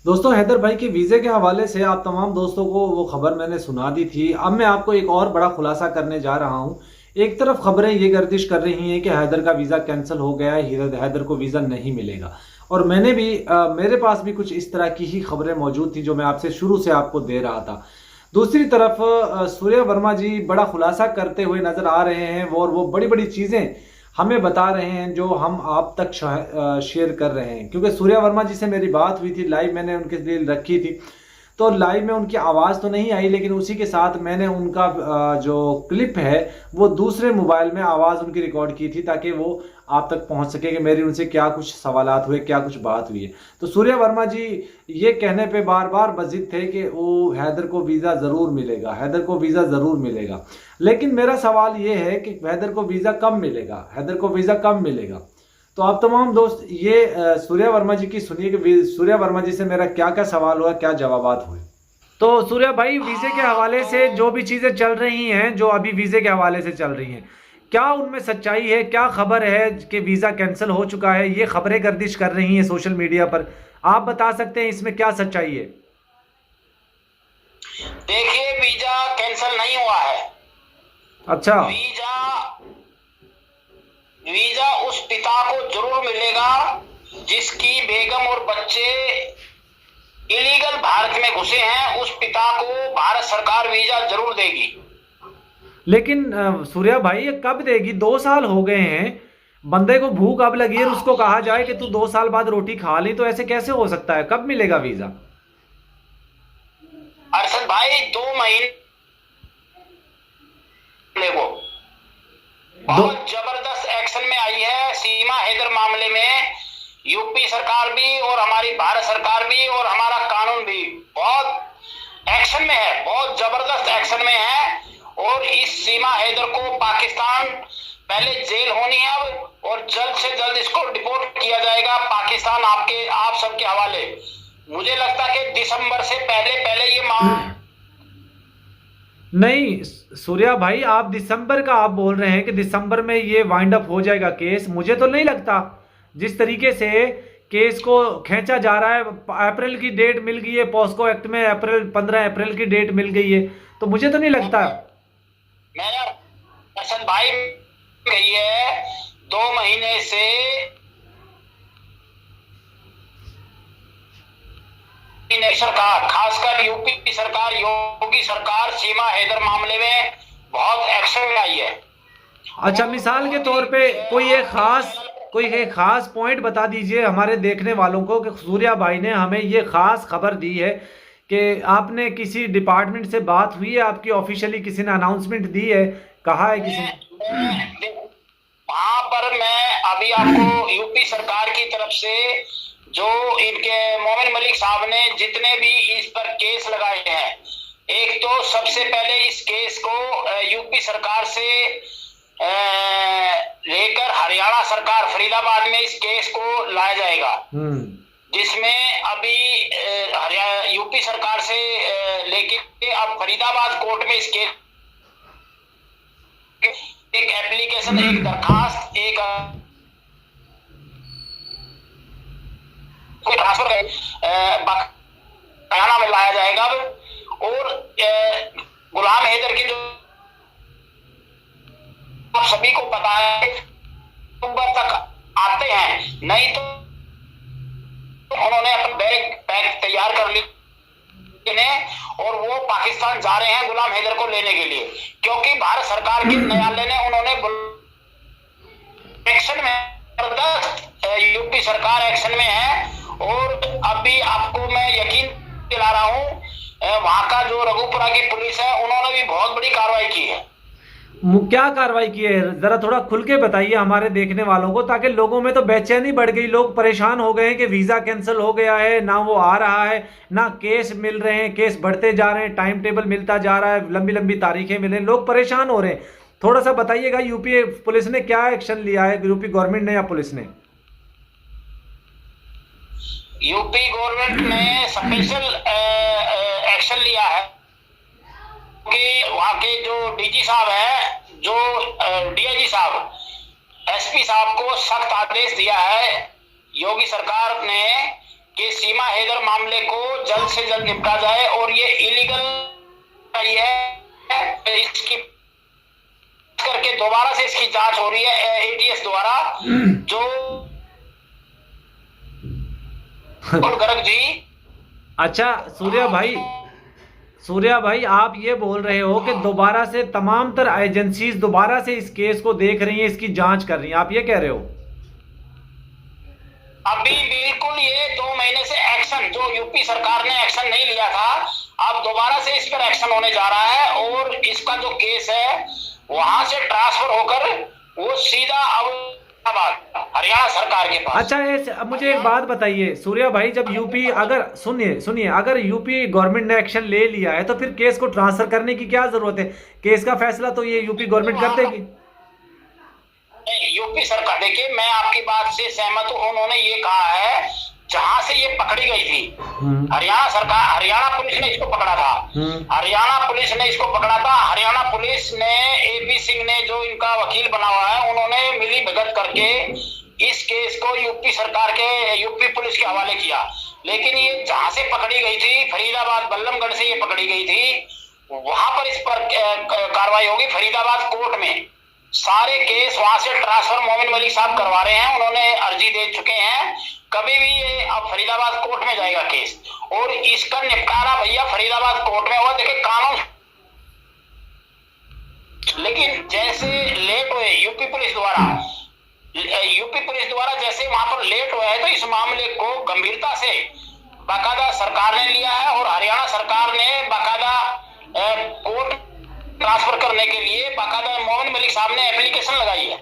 दोस्तों, हैदर भाई के वीज़े के हवाले से आप तमाम दोस्तों को वो खबर मैंने सुना दी थी। अब मैं आपको एक और बड़ा खुलासा करने जा रहा हूँ। एक तरफ खबरें ये गर्दिश कर रही हैं कि हैदर का वीज़ा कैंसिल हो गया है, हैदर को वीज़ा नहीं मिलेगा। और मैंने भी मेरे पास भी कुछ इस तरह की ही खबरें मौजूद थी जो मैं आपसे शुरू से आपको दे रहा था। दूसरी तरफ सूर्या वर्मा जी बड़ा खुलासा करते हुए नजर आ रहे हैं, वो बड़ी बड़ी चीज़ें हमें बता रहे हैं जो हम आप तक शेयर कर रहे हैं। क्योंकि सूर्या वर्मा जी से मेरी बात हुई थी, लाइव मैंने उनके लिए रखी थी, तो लाइव में उनकी आवाज़ तो नहीं आई, लेकिन उसी के साथ मैंने उनका जो क्लिप है वो दूसरे मोबाइल में आवाज़ उनकी रिकॉर्ड की थी, ताकि वो आप तक पहुंच सके कि मेरी उनसे क्या कुछ सवालात हुए, क्या कुछ बात हुई है। तो सूर्या वर्मा जी ये कहने पे बार बार बजिद थे कि वो हैदर को वीज़ा ज़रूर मिलेगा, हैदर को वीज़ा ज़रूर मिलेगा। लेकिन मेरा सवाल ये है कि हैदर को वीज़ा कब मिलेगा, हैदर को वीज़ा कब मिलेगा। तो आप तमाम दोस्त ये सूर्या वर्मा जी की सुनिए कि सूर्या वर्मा जी से मेरा क्या क्या सवाल हुआ, क्या जवाबात हुए। तो सूर्या भाई, वीज़े के हवाले से जो भी चीज़ें चल रही हैं, जो अभी वीज़े के हवाले से चल रही हैं, क्या उनमें सच्चाई है? क्या खबर है कि वीज़ा कैंसिल हो चुका है? ये खबरें गर्दिश कर रही हैं सोशल मीडिया पर। आप बता सकते हैं इसमें क्या सच्चाई है? देखिए, वीजा कैंसिल नहीं हुआ है। अच्छा। वीजा वीजा उस पिता को जरूर मिलेगा जिसकी बेगम और बच्चे इलीगल भारत में घुसे हैं। उस पिता को भारत सरकार वीजा जरूर देगी। लेकिन सूर्या भाई, ये कब देगी? 2 साल हो गए हैं, बंदे को भूख अब लगी है और उसको कहा जाए कि तू 2 साल बाद रोटी खा ली, तो ऐसे कैसे हो सकता है? कब मिलेगा वीज़ा? अरशद भाई, 2 महीने वो दो। बहुत जबरदस्त एक्शन में आई है सीमा हैदर मामले में। यूपी सरकार भी और हमारी भारत सरकार भी और हमारा कानून भी बहुत एक्शन में है, बहुत जबरदस्त एक्शन में है। और इस सीमा हैदर को पाकिस्तान पहले जेल होनी है अब, और जल्द से जल्द इसको डिपोर्ट किया जाएगा पाकिस्तान आप सबके हवाले। मुझे लगता है कि दिसंबर से पहले पहले ये नहीं सूर्या भाई, आप दिसंबर का आप बोल रहे हैं कि दिसंबर में ये वाइंड अप हो जाएगा केस। मुझे तो नहीं लगता। जिस तरीके से केस को खींचा जा रहा है, अप्रैल की डेट मिल गई है, पॉस्को एक्ट में 15 अप्रैल की डेट मिल गई है, तो मुझे तो नहीं लगता। मैं अरशद भाई गई है 2 महीने से सरकार, खासकर यूपी सरकार, योगी सरकार सीमा हैदर मामले में बहुत एक्शन में आई है। अच्छा, मिसाल के तौर पे कोई एक खास पॉइंट बता दीजिए हमारे देखने वालों को कि सूर्या भाई ने हमें ये खास खबर दी है कि आपने किसी डिपार्टमेंट से बात हुई है, आपकी ऑफिशियली किसी ने अनाउंसमेंट दी है, कहा है किसी ने? वहां पर मैं अभी आपको यूपी सरकार की तरफ से जो इनके मोमिन मलिक साहब ने जितने भी इस पर केस लगाए हैं, एक तो सबसे पहले इस केस को यूपी सरकार से लेकर हरियाणा सरकार फरीदाबाद में इस केस को लाया जाएगा, जिसमें अभी यूपी सरकार से लेके अब फरीदाबाद कोर्ट में इस केस एक एप्लीकेशन, एक दरखास्त, एक ट्रांसफर हरियाणा में लाया जाएगा। और गुलाम हैदर की जो आप सभी को पता है अक्टूबर तक आते हैं, नहीं तो उन्होंने अपना बैग तैयार कर लिए और वो पाकिस्तान जा रहे हैं गुलाम हैदर को लेने के लिए, क्योंकि भारत सरकार के न्यायालय ने उन्होंने एक्शन में, यूपी सरकार एक्शन में है। और अभी आपको मैं यकीन दिला रहा हूं, वहां का जो रघुपुरा की पुलिस है उन्होंने भी बहुत बड़ी कार्रवाई की है। क्या कार्रवाई की है? जरा थोड़ा खुल के बताइए हमारे देखने वालों को, ताकि लोगों में तो बेचैनी बढ़ गई, लोग परेशान हो गए हैं कि वीजा कैंसिल हो गया है, ना वो आ रहा है, ना केस मिल रहे हैं, केस बढ़ते जा रहे हैं, टाइम टेबल मिलता जा रहा है, लंबी लंबी तारीखें मिल रही, लोग परेशान हो रहे हैं। थोड़ा सा बताइएगा यूपी पुलिस ने क्या एक्शन लिया है, यूपी गवर्नमेंट ने या पुलिस ने? यूपी गवर्नमेंट ने स्पेशल एक्शन लिया है कि वहां के जो डीजी साहब है, जो डीआईजी साहब, एसपी साहब को सख्त आदेश दिया है योगी सरकार ने कि सीमा हैदर मामले को जल्द से जल्द निपटा जाए और ये इलीगल है, इसकी करके दोबारा से इसकी जांच हो रही है एटीएस द्वारा। जो गर्ग जी, अच्छा सूर्या भाई आप ये बोल रहे हो कि दोबारा से तमाम तर एजेंसीज दोबारा से इस केस को देख रही हैं, इसकी जांच कर रही हैं, आप ये कह रहे हो? अभी बिल्कुल ये 2 महीने से एक्शन, जो यूपी सरकार ने एक्शन नहीं लिया था, अब दोबारा से इस पर एक्शन होने जा रहा है और इसका जो केस है वहां से ट्रांसफर होकर वो सीधा अब हरियाणा सरकार के पास। अच्छा मुझे एक बात बताइए सूर्या भाई, जब यूपी अगर सुनिए अगर यूपी गवर्नमेंट ने एक्शन ले लिया है तो फिर केस को ट्रांसफर करने की क्या जरूरत है? केस का फैसला तो ये यूपी गवर्नमेंट कर देगी। यूपी सरकार, देखिए मैं आपकी बात से सहमत हूं। उन्होंने ये कहा है जहां से ये पकड़ी गई थी, हरियाणा सरकार, हरियाणा पुलिस ने इसको पकड़ा था, हरियाणा पुलिस ने इसको पकड़ा था। हरियाणा पुलिस ने एपी सिंह ने जो इनका वकील बना हुआ है, उन्होंने मिली भगत करके इस केस को यूपी सरकार के, यूपी पुलिस के हवाले किया। लेकिन ये जहां से पकड़ी गई थी, फरीदाबाद बल्लमगढ़ से ये पकड़ी गई थी, वहां पर इस पर कार्रवाई होगी फरीदाबाद कोर्ट में। सारे केस वहां से ट्रांसफर मोमिन मलिक साहब करवा रहे हैं, उन्होंने अर्जी दे चुके हैं। कभी भी ये अब फरीदाबाद कोर्ट में जाएगा केस और इसका निपटारा भैया फरीदाबाद कोर्ट में होगा। देखिए कानून, लेकिन जैसे लेट हुए यूपी पुलिस द्वारा जैसे वहां पर लेट हुआ है, तो इस मामले को गंभीरता से बाकायदा सरकार ने लिया है और हरियाणा सरकार ने बाकायदा कोर्ट ट्रांसफर करने के लिए बाकायदा मोमिन मलिक साहब ने एप्लीकेशन लगाई है।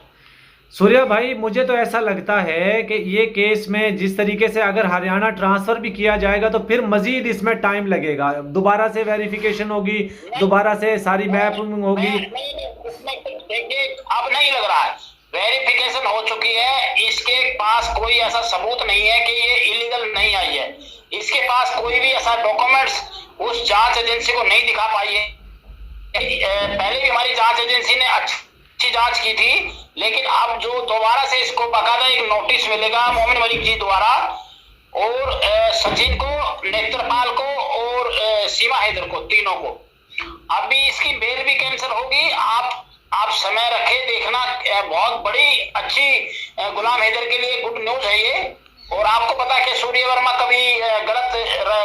सूर्या भाई मुझे तो ऐसा लगता है कि ये केस में जिस तरीके से अगर हरियाणा ट्रांसफर भी किया जाएगा तो फिर मजीद इसमें टाइम लगेगा, दोबारा से वेरिफिकेशन होगी, दोबारा से सारी मैपिंग होगी। देखिए अब नहीं लग रहा है, वेरिफिकेशन हो चुकी है, इसके पास कोई ऐसा सबूत नहीं है कि ये इलीगल नहीं आई है। इसके पास कोई भी ऐसा डॉक्यूमेंट्स उस जांच एजेंसी को नहीं दिखा पाई है। पहले भी हमारी जांच एजेंसी ने अच्छी जांच की थी, लेकिन अब जो दोबारा से इसको बाकायदा एक नोटिस मिलेगा मोमिन मलिक जी द्वारा और सचिन को, नेत्रपाल को और सीमा हैदर को, तीनों को। अभी इसकी बेल भी कैंसिल होगी। आप समय रखे, देखना बहुत बड़ी अच्छी गुलाम हैदर के लिए गुड न्यूज है ये। और आपको पता है कि सूर्य वर्मा कभी गलत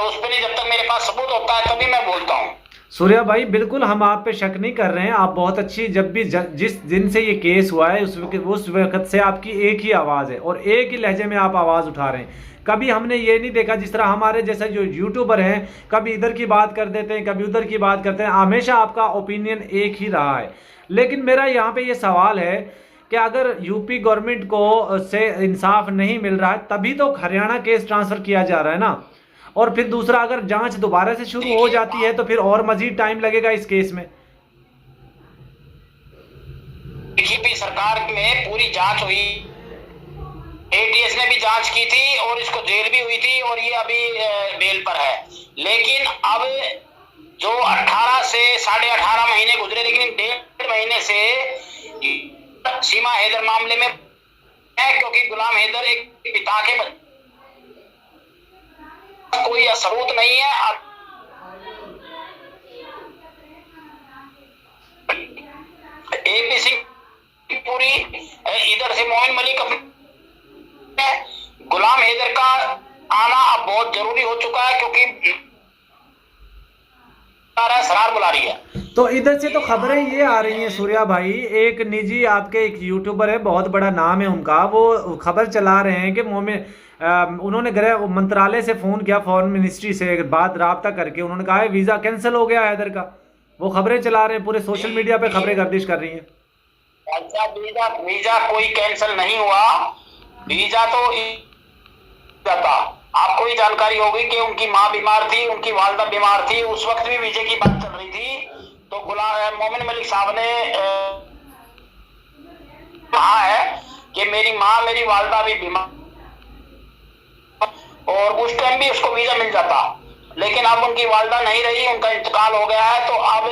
उस पर नहीं, जब तक मेरे पास सबूत होता है तभी मैं बोलता हूँ। सूर्या भाई बिल्कुल हम आप पे शक नहीं कर रहे हैं, आप बहुत अच्छी, जब भी जिस दिन से ये केस हुआ है उस वक्त से आपकी एक ही आवाज़ है और एक ही लहजे में आप आवाज़ उठा रहे हैं। कभी हमने ये नहीं देखा जिस तरह हमारे जैसे जो यूट्यूबर हैं कभी इधर की बात कर देते हैं, कभी उधर की बात करते हैं, हमेशा आपका ओपिनियन एक ही रहा है। लेकिन मेरा यहाँ पे ये सवाल है कि अगर यूपी गवर्नमेंट को से इंसाफ नहीं मिल रहा है तभी तो हरियाणा केस ट्रांसफ़र किया जा रहा है ना, और फिर दूसरा अगर जांच दोबारा से शुरू हो जाती है तो फिर और मजीद टाइम लगेगा इस केस में। बीजेपी सरकार में पूरी जांच हुई, एटीएस ने भी जांच की थी और इसको जेल भी हुई थी और ये अभी बेल पर है। लेकिन अब जो 18 से 18.5 महीने गुजरे, लेकिन 1.5 महीने से सीमा हैदर मामले में है, क्योंकि गुलाम हैदर एक पिता के कोई सबूत नहीं है। एपी सिंह पूरी इधर से मोमिन मलिक, गुलाम हैदर का आना अब बहुत जरूरी हो चुका है क्योंकि सरार बुला रही है। तो इधर से तो खबरें ये आ रही हैं सूर्या भाई, एक निजी आपके एक यूट्यूबर है, बहुत बड़ा नाम है उनका, वो खबर चला रहे हैं कि मोमिन उन्होंने गृह मंत्रालय से फ़ोन किया, फॉरेन मिनिस्ट्री से बात राब्ता करके, उन्होंने कहा है वीज़ा कैंसिल हो गया हैदर का। वो खबरें चला रहे हैं, पूरे सोशल मीडिया पे खबरें गर्दिश कर रही हैं। अच्छा, वीज़ा कोई कैंसिल नहीं हुआ, वीज़ा तो जाता। आपको ही जानकारी होगी कि उनकी माँ बीमार थी, उनकी वालदा बीमार थी, उस वक्त भी वीज़े की बात चल रही थी। तो मोमिन मलिक साहब ने कहा है कि मेरी माँ, मेरी वालदा भी बीमार, और उस टाइम भी उसको वीजा मिल जाता। लेकिन अब उनकी वालदा नहीं रही, उनका इंतकाल हो गया है। तो अब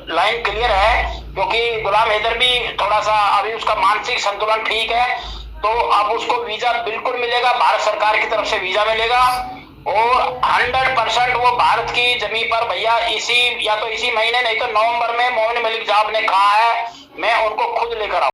लाइन क्लियर है, क्योंकि गुलाम हैदर भी थोड़ा सा अभी उसका मानसिक संतुलन ठीक है, तो अब उसको वीजा बिल्कुल मिलेगा, भारत सरकार की तरफ से वीजा मिलेगा और 100% वो भारत की जमीन पर भैया इसी महीने नहीं तो नवंबर में मोमिन मलिक साहब ने कहा है मैं उनको खुद लेकर आऊंगा।